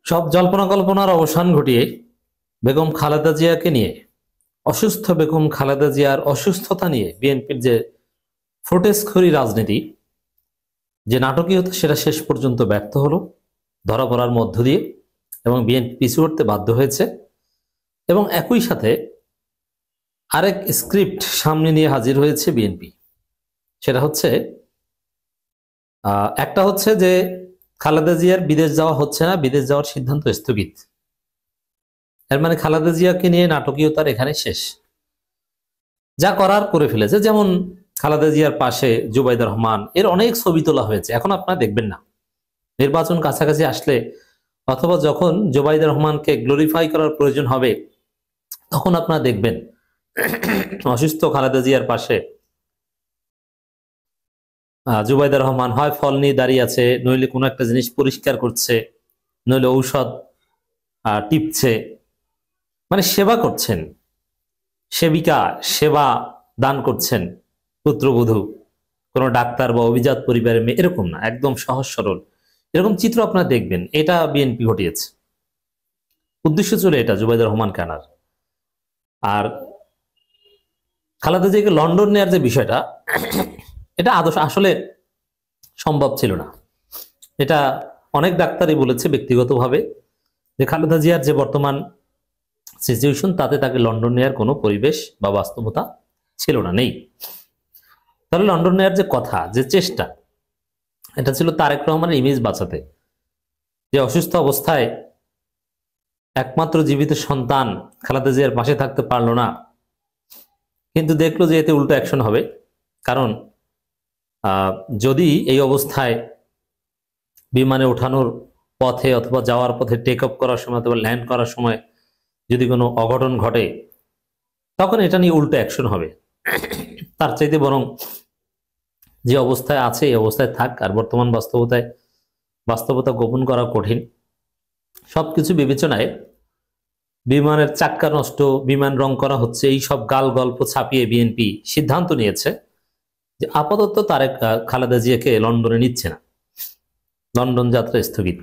সব জল্পনা কল্পনার অবসান ঘটিয়ে বেগম খালেদা জিয়াকে নিয়ে, অসুস্থ বেগম খালেদা জিয়ার অসুস্থতা নিয়ে বিএনপির যে ফুটেজখড়ি রাজনীতি, যে নাটকীয়তা, সেটা শেষ পর্যন্ত ব্যর্থ হলো ধরা পড়ার মধ্য দিয়ে, এবং বিএনপি পিছু হটতে বাধ্য হয়েছে। এবং একই সাথে আরেক স্ক্রিপ্ট সামনে নিয়ে হাজির হয়েছে বিএনপি। সেটা হচ্ছে একটা হচ্ছে যে খালেদা জিয়ার বিদেশ যাওয়া হচ্ছে না, বিদেশ যাওয়ার সিদ্ধান্ত স্থগিত। এর মানে খালেদা জিয়াকে নিয়ে নাটকীয়তার এখানে শেষ, যা করার করে ফেলেছে। যেমন খালেদা জিয়ার পাশে জুবাইদুর রহমান, এর অনেক ছবি তোলা হয়েছে, এখন আপনারা দেখবেন না। নির্বাচন কাছাকাছি আসলে অথবা যখন জুবাইদুর রহমানকে গ্লোরিফাই করার প্রয়োজন হবে, তখন আপনারা দেখবেন অসুস্থ খালেদা জিয়ার পাশে জুবাইদুর রহমান হয় ফল নিয়ে দাঁড়িয়ে আছে, নইলে কোনো একটা জিনিস পরিষ্কার করছে, নইলে ঔষধ টিপছে, মানে সেবা করছেন, সেবিকা সেবা দান করছেন, পুত্রবধূ, কোনো ডাক্তার বা অভিজাত পরিবারের মেয়ে, এরকম না, একদম সহজ সরল এরকম চিত্র আপনারা দেখবেন। এটা বিএনপি ঘটিয়েছে, উদ্দেশ্য ছিল এটা জুবাইদুর রহমানকে আনার। আর খালেদা জিয়াকে লন্ডন নেওয়ার যে বিষয়টা, এটা আসলে সম্ভব ছিল না। এটা অনেক ডাক্তারই বলেছে ব্যক্তিগতভাবে যে খালেদা জিয়ার যে বর্তমান সিচুয়েশন, তাতে তাকে লন্ডন নেওয়ার কোনো পরিবেশ বা বাস্তবতা ছিল না, নেই। তাহলে লন্ডন নেওয়ার যে কথা, যে চেষ্টা, এটা ছিল তারেক রহমানের ইমেজ বাঁচাতে। যে অসুস্থ অবস্থায় একমাত্র জীবিত সন্তান খালেদা জিয়ার পাশে থাকতে পারলো না, কিন্তু দেখলো যে এতে উল্টো অ্যাকশন হবে। কারণ যদি এই অবস্থায় বিমানে ওঠানোর পথে অথবা যাওয়ার পথে টেক অফ করার সময় অথবা ল্যান্ড করার সময় যদি কোনো অঘটন ঘটে, তখন এটা নিয়ে উল্টো অ্যাকশন হবে। তার চাইতে বরং যে অবস্থায় আছে এই অবস্থায় থাক। আর বর্তমান বাস্তবতা গোপন করা কঠিন। সবকিছু বিবেচনায় বিমানের চাক্কা নষ্ট, বিমান রং করা হচ্ছে, এই সব গাল গল্প ছাপিয়ে বিএনপি সিদ্ধান্ত নিয়েছে যে আপাতত তারেক খালেদা জিয়াকে লন্ডনে নিচ্ছে না, লন্ডন যাত্রা স্থগিত।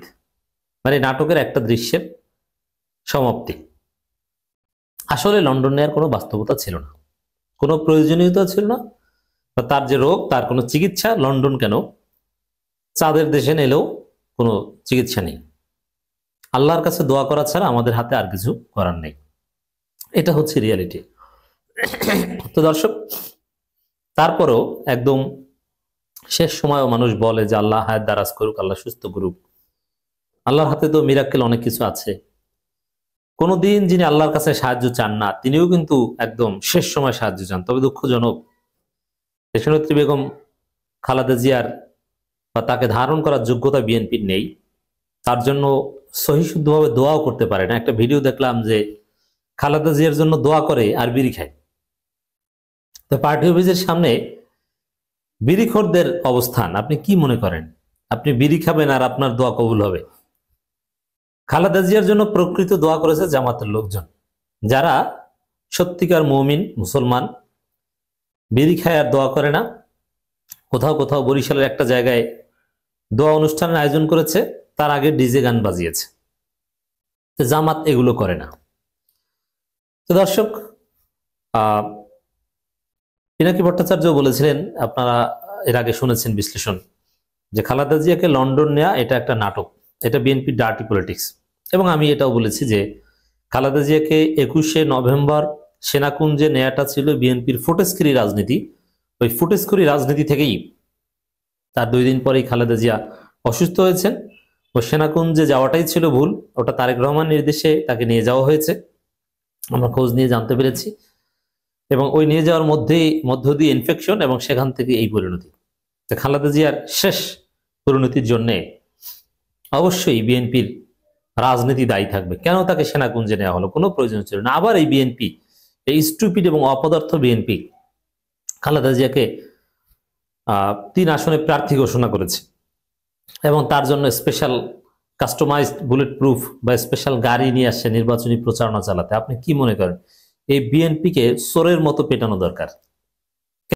মানে নাটকের একটা দৃশ্যের সমাপ্তি। আসলে লন্ডন নেওয়ার কোনো বাস্তবতা ছিল না, কোনো প্রয়োজনীয়তা ছিল না। তার যে রোগ, তার কোনো চিকিৎসা, লন্ডন কেন, চাঁদের দেশে নিলেও কোনো চিকিৎসা নেই। আল্লাহর কাছে দোয়া করা ছাড়া আমাদের হাতে আর কিছু করার নেই। এটা হচ্ছে রিয়ালিটি। তো দর্শক, তারপরেও একদম শেষ সময়ও মানুষ বলে যে আল্লাহ হায়াত দারাজ করুক, আল্লাহ সুস্থ করুক। আল্লাহর হাতে তো মিরাক্কেল অনেক কিছু আছে। কোনোদিন যিনি আল্লাহর কাছে সাহায্য চান না, তিনিও কিন্তু একদম শেষ সময় সাহায্য চান। তবে দুঃখজনক, দেশনেত্রী বেগম খালেদা জিয়ার বা তাকে ধারণ করার যোগ্যতা বিএনপির নেই। তার জন্য সহিশুদ্ধভাবে দোয়াও করতে পারে না। একটা ভিডিও দেখলাম যে খালেদা জিয়ার জন্য দোয়া করে আর বিড়ি খায়। তো পার্টি অফিসের সামনে বিড়িখোরদের অবস্থান আপনি কি মনে করেন? আপনি বিড়ি খাবেন আর আপনার দোয়া কবুল হবে? খালেদা জিয়ার জন্য প্রকৃত দোয়া করেছে জামাতের লোকজন, যারা সত্যিকার মুমিন মুসলমান। বিড়ি খায় আর দোয়া করে না। কোথাও কোথাও বরিশালের একটা জায়গায় দোয়া অনুষ্ঠানের আয়োজন করেছে, তার আগে ডিজে গান বাজিয়েছে। জামাত এগুলো করে না। তো দর্শক, পিনাকি ভট্টাচার্য বলেছিলেন, আপনারা এর আগে শুনেছেন বিশ্লেষণ, যে খালেদা জিয়াকে লন্ডন নেওয়া এটা একটা নাটক, এটা বিএনপির ডার্টি পলিটিক্স। এবং আমি এটাও বলেছি যে খালেদা জিয়াকে 21শে নভেম্বর সেনাকুঞ্জে নেওয়াটা ছিল বিএনপির ফুটেজখড়ি রাজনীতি। ওই ফুটেজখড়ি রাজনীতি থেকেই তার 2 দিন পরেই খালেদা জিয়া অসুস্থ হয়েছেন। ও সেনাকুঞ্জে যাওয়াটাই ছিল ভুল, ওটা তারেক রহমান নির্দেশে তাকে নিয়ে যাওয়া হয়েছে, আমরা খোঁজ নিয়ে জানতে পেরেছি। এবং ওই নিয়ে যাওয়ার মধ্য দিয়ে ইনফেকশন, এবং সেখান থেকে এই পরিণতি। খালেদা জিয়ার শেষ পরিণতির জন্য অবশ্যই বিএনপির রাজনীতি দায়ী থাকবে। কেন তাকে সেনাকুঞ্জে নেওয়া হলো? কোনো প্রয়োজন ছিল না। আবার এই বিএনপি, এই স্টুপিড এবং অপদার্থ বিএনপি খালেদা জিয়াকে 3 আসনে প্রার্থী ঘোষণা করেছে, এবং তার জন্য স্পেশাল কাস্টমাইজড বুলেট প্রুফ বা স্পেশাল গাড়ি নিয়ে আসছে নির্বাচনী প্রচারণা চালাতে। আপনি কি মনে করেন এই বিএনপিকে চোরের মতো পেটানো দরকার?